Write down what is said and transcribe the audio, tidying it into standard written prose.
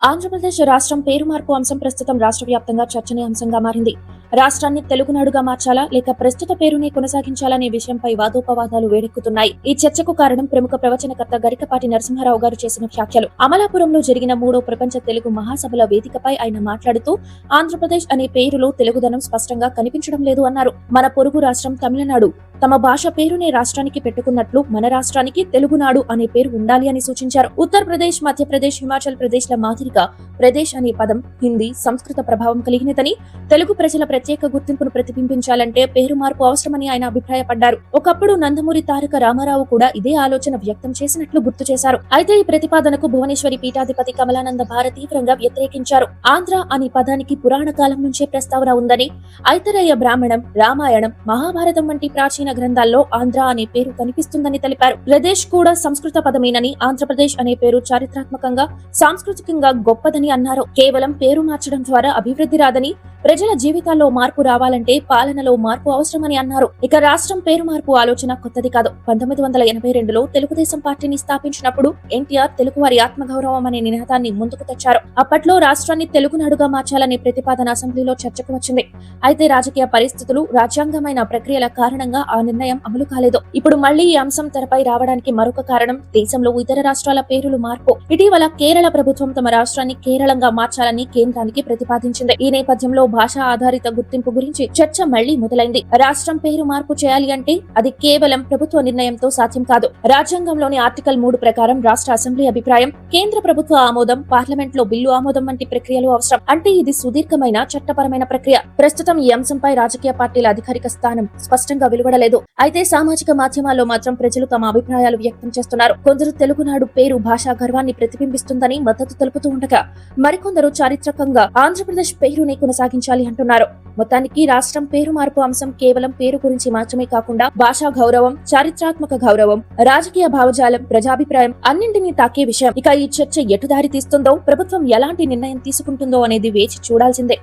ఆంధ్రప్రదేశ్ రాష్ట్రం పేరు మార్పు అంశం ప్రస్తుతం రాష్ట్ర వ్యాప్తంగా చర్చనీయాంశంగా మారింది. రాష్ట్రాన్ని తెలుగునాడుగా మార్చాలా లేక ప్రస్తుత పేరునే కొనసాగించాలనే విషయంపై వాదోపవాదాలు వేడెక్కుతున్నాయి. ఈ చర్చకు కారణం ప్రముఖ ప్రవచనకర్త గరికపాటి నరసింహారావు గారు చేసిన వ్యాఖ్యలు. అమలాపురంలో జరిగిన 3వ ప్రపంచ తెలుగు మహాసభల వేదికపై ఆయన మాట్లాడుతూ ఆంధ్రప్రదేశ్ అనే పేరులో తెలుగుదనం స్పష్టంగా కనిపించడం లేదు అన్నారు. మన పొరుగు రాష్ట్రం తమిళనాడు తమ భాష పేరునే రాష్ట్రానికి పెట్టుకున్నట్లు మన రాష్ట్రానికి తెలుగునాడు అనే పేరు ఉండాలి అని సూచించారు. ఉత్తరప్రదేశ్, మధ్యప్రదేశ్, హిమాచల్ ప్రదేశ్ ల మాదిరిగా ప్రదేశ్ అనే పదం హిందీ, సంస్కృత ప్రభావం కలిగినదని, తెలుగు ప్రజల ప్రత్యేక గుర్తింపును ప్రతిబింబించాలంటే పేరు మార్పు అవసరమని ఆయన అభిప్రాయపడ్డారు. ఒకప్పుడు నందమూరి తారక రామారావు కూడా ఇదే ఆలోచన వ్యక్తం చేసినట్లు గుర్తు చేశారు. అయితే ఈ ప్రతిపాదనకు భువనేశ్వరి పీఠాధిపతి కమలానంద భారతి తీవ్రంగా వ్యతిరేకించారు. ఆంధ్ర అనే పదానికి పురాణ కాలం నుంచే ప్రస్తావన ఉందని, ఐతరేయ బ్రాహ్మణం, రామాయణం, మహాభారతం వంటి ప్రాచీన గ్రంథాల్లో ఆంధ్ర అనే పేరు కనిపిస్తుందని తెలిపారు. ప్రదేశ్ కూడా సంస్కృత పదమేనని, ఆంధ్రప్రదేశ్ అనే పేరు చారిత్రాత్మకంగా, సాంస్కృతికంగా గొప్పదని అన్నారు. కేవలం పేరు మార్చడం ద్వారా అభివృద్ధి రాదని, ప్రజల జీవితాల్లో మార్పు రావాలంటే పాలనలో మార్పు అవసరమని అన్నారు. ఇక రాష్ట్రం పేరు మార్పు ఆలోచన కొత్తది కాదు. 1982లో తెలుగుదేశం పార్టీని స్థాపించినప్పుడు ఎన్టీఆర్ తెలుగువారి ఆత్మగౌరవం అనే నినాదాన్ని ముందుకు తెచ్చారు. అప్పట్లో రాష్ట్రాన్ని తెలుగునాడుగా మార్చాలనే ప్రతిపాదన అసెంబ్లీలో చర్చకు వచ్చింది. అయితే రాజకీయ పరిస్థితులు, రాజ్యాంగమైన ప్రక్రియల కారణంగా ఆ నిర్ణయం అమలు కాలేదు. ఇప్పుడు మళ్లీ ఈ అంశం తెరపై రావడానికి మరొక కారణం దేశంలో ఇతర రాష్ట్రాల పేరులు మార్పు. ఇటీవల కేరళ ప్రభుత్వం తమ రాష్ట్రాన్ని కేరళంగా మార్చాలని కేంద్రానికి ప్రతిపాదించింది. ఈ నేపథ్యంలో భాషా ఆధారిత గుర్తింపు గురించి చర్చ మళ్లీ మొదలైంది. రాష్ట్రం పేరు మార్పు చేయాలి అంటే అది కేవలం ప్రభుత్వ నిర్ణయంతో సాధ్యం కాదు. రాజ్యాంగంలోని ఆర్టికల్ 3 ప్రకారం రాష్ట్ర అసెంబ్లీ అభిప్రాయం, కేంద్ర ప్రభుత్వ ఆమోదం, పార్లమెంట్ లో బిల్లు ఆమోదం వంటి ప్రక్రియలు అవసరం. అంటే ఇది సుదీర్ఘమైన చట్టపరమైన ప్రక్రియ. ప్రస్తుతం ఈ అంశంపై రాజకీయ పార్టీల అధికారిక స్థానం స్పష్టంగా వెలువడలేదు. అయితే సామాజిక మాధ్యమాల్లో మాత్రం ప్రజలు తమ అభిప్రాయాలు వ్యక్తం చేస్తున్నారు. కొందరు తెలుగునాడు పేరు భాషా గర్వాన్ని ప్రతిబింబిస్తుందని మద్దతు తెలుపుతూ ఉండగా, మరికొందరు చారిత్రకంగా ఆంధ్రప్రదేశ్ పేరునే కొనసాగించాలి అంటున్నారు. మొత్తానికి రాష్ట్రం పేరు మార్పు అంశం కేవలం పేరు గురించి మాత్రమే కాకుండా భాషా గౌరవం, చారిత్రాత్మక గౌరవం, రాజకీయ భావజాలం, ప్రజాభిప్రాయం అన్నింటినీ తాకే విషయం. ఇక ఈ చర్చ ఎటు దారి తీస్తుందో, ప్రభుత్వం ఎలాంటి నిర్ణయం తీసుకుంటుందో అనేది వేచి చూడాల్సిందే.